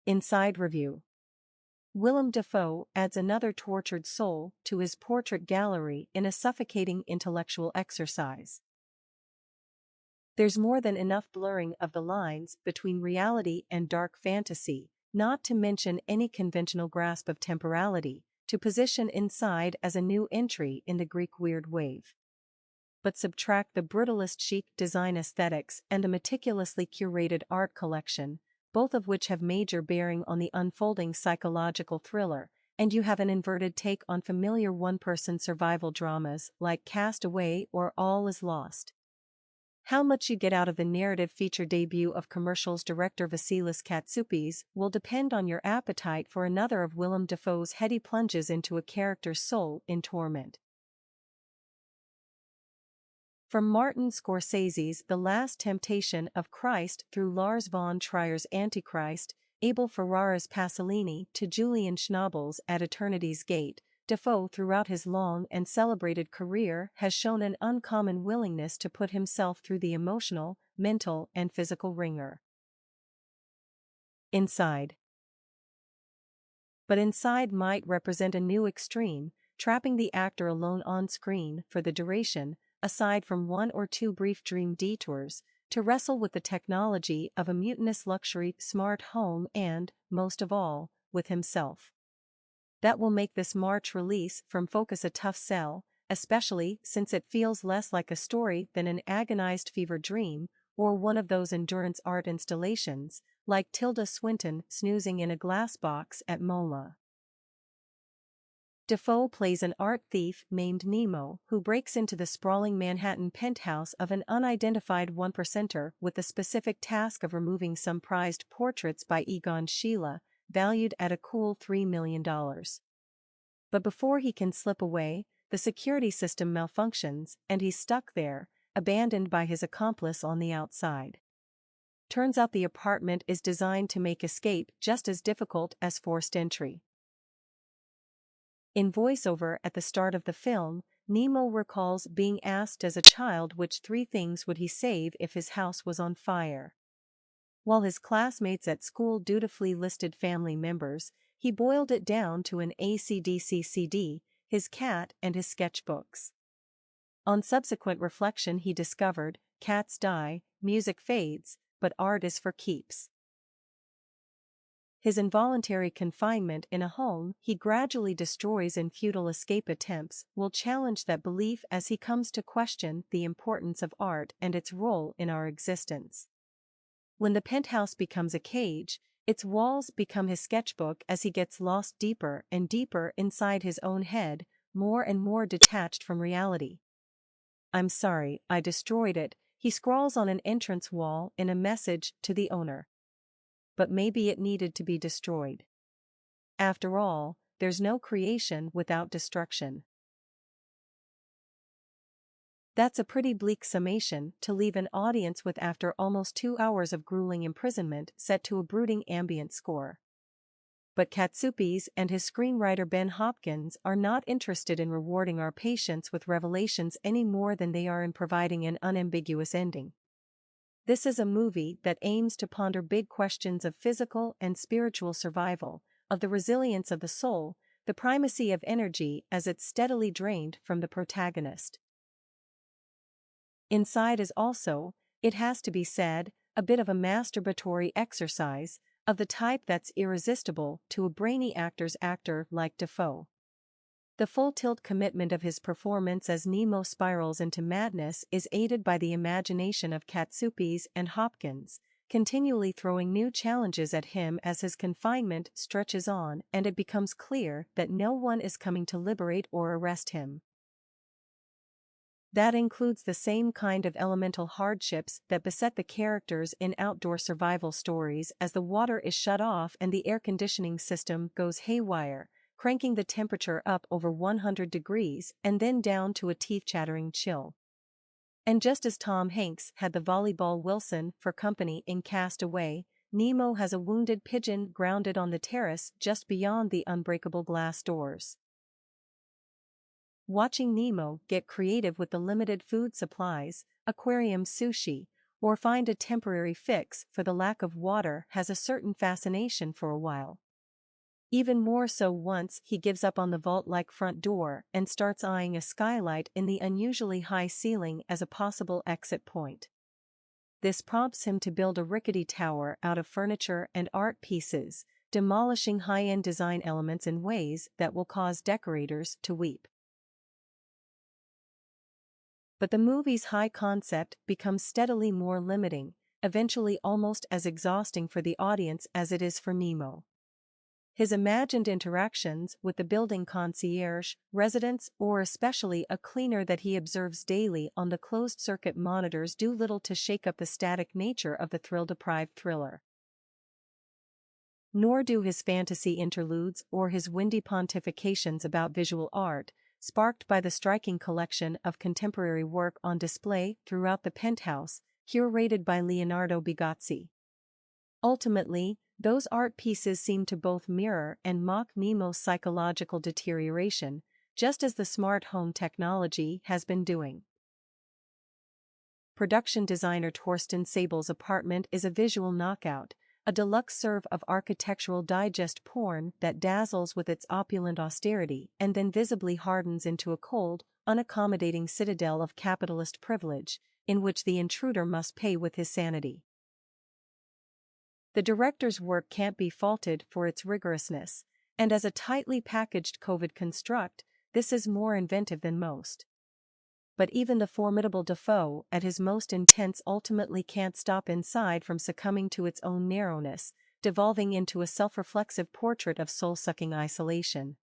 Inside Review. Willem Dafoe adds another tortured soul to his portrait gallery in a suffocating intellectual exercise. There's more than enough blurring of the lines between reality and dark fantasy, not to mention any conventional grasp of temporality, to position Inside as a new entry in the Greek weird wave. But subtract the brutalist chic design aesthetics and a meticulously curated art collection, both of which have major bearing on the unfolding psychological thriller, and you have an inverted take on familiar one-person survival dramas like Cast Away or All Is Lost. How much you get out of the narrative feature debut of commercials director Vasilis Katsoupis will depend on your appetite for another of Willem Dafoe's heady plunges into a character's soul in torment. From Martin Scorsese's The Last Temptation of Christ through Lars von Trier's Antichrist, Abel Ferrara's Pasolini to Julian Schnabel's At Eternity's Gate, Dafoe throughout his long and celebrated career has shown an uncommon willingness to put himself through the emotional, mental and physical wringer. Inside. But Inside might represent a new extreme, trapping the actor alone on screen for the duration, aside from one or two brief dream detours, to wrestle with the technology of a mutinous luxury smart home and, most of all, with himself. That will make this March release from Focus a tough sell, especially since it feels less like a story than an agonized fever dream, or one of those endurance art installations, like Tilda Swinton snoozing in a glass box at MoMA. Dafoe plays an art thief named Nemo who breaks into the sprawling Manhattan penthouse of an unidentified one-percenter with the specific task of removing some prized portraits by Egon Schiele, valued at a cool $3 million. But before he can slip away, the security system malfunctions and he's stuck there, abandoned by his accomplice on the outside. Turns out the apartment is designed to make escape just as difficult as forced entry. In voiceover at the start of the film, Nemo recalls being asked as a child which 3 things would he save if his house was on fire. While his classmates at school dutifully listed family members, he boiled it down to an AC/DC CD, his cat and his sketchbooks. On subsequent reflection he discovered, cats die, music fades, but art is for keeps. His involuntary confinement in a home he gradually destroys in futile escape attempts will challenge that belief as he comes to question the importance of art and its role in our existence. When the penthouse becomes a cage, its walls become his sketchbook as he gets lost deeper and deeper inside his own head, more and more detached from reality. "I'm sorry, I destroyed it," he scrawls on an entrance wall in a message to the owner. But maybe it needed to be destroyed. After all, there's no creation without destruction. That's a pretty bleak summation to leave an audience with after almost 2 hours of grueling imprisonment set to a brooding ambient score. But Katsoupis and his screenwriter Ben Hopkins are not interested in rewarding our patience with revelations any more than they are in providing an unambiguous ending. This is a movie that aims to ponder big questions of physical and spiritual survival, of the resilience of the soul, the primacy of energy as it's steadily drained from the protagonist. Inside is also, it has to be said, a bit of a masturbatory exercise, of the type that's irresistible to a brainy actor like Dafoe. The full-tilt commitment of his performance as Nemo spirals into madness is aided by the imagination of Katsoupis and Hopkins, continually throwing new challenges at him as his confinement stretches on and it becomes clear that no one is coming to liberate or arrest him. That includes the same kind of elemental hardships that beset the characters in outdoor survival stories as the water is shut off and the air conditioning system goes haywire, cranking the temperature up over 100 degrees and then down to a teeth-chattering chill. And just as Tom Hanks had the volleyball Wilson for company in Cast Away, Nemo has a wounded pigeon grounded on the terrace just beyond the unbreakable glass doors. Watching Nemo get creative with the limited food supplies, aquarium sushi, or find a temporary fix for the lack of water has a certain fascination for a while. Even more so once he gives up on the vault-like front door and starts eyeing a skylight in the unusually high ceiling as a possible exit point. This prompts him to build a rickety tower out of furniture and art pieces, demolishing high-end design elements in ways that will cause decorators to weep. But the movie's high concept becomes steadily more limiting, eventually almost as exhausting for the audience as it is for Nemo. His imagined interactions with the building concierge, residents, or especially a cleaner that he observes daily on the closed-circuit monitors do little to shake up the static nature of the thrill-deprived thriller. Nor do his fantasy interludes or his windy pontifications about visual art, sparked by the striking collection of contemporary work on display throughout the penthouse, curated by Leonardo Bigazzi. Ultimately, those art pieces seem to both mirror and mock Nemo's psychological deterioration, just as the smart home technology has been doing. Production designer Torsten Sabel's apartment is a visual knockout, a deluxe serve of architectural digest porn that dazzles with its opulent austerity and then visibly hardens into a cold, unaccommodating citadel of capitalist privilege, in which the intruder must pay with his sanity. The director's work can't be faulted for its rigorousness, and as a tightly packaged COVID construct, this is more inventive than most. But even the formidable Dafoe at his most intense ultimately can't stop Inside from succumbing to its own narrowness, devolving into a self-reflexive portrait of soul-sucking isolation.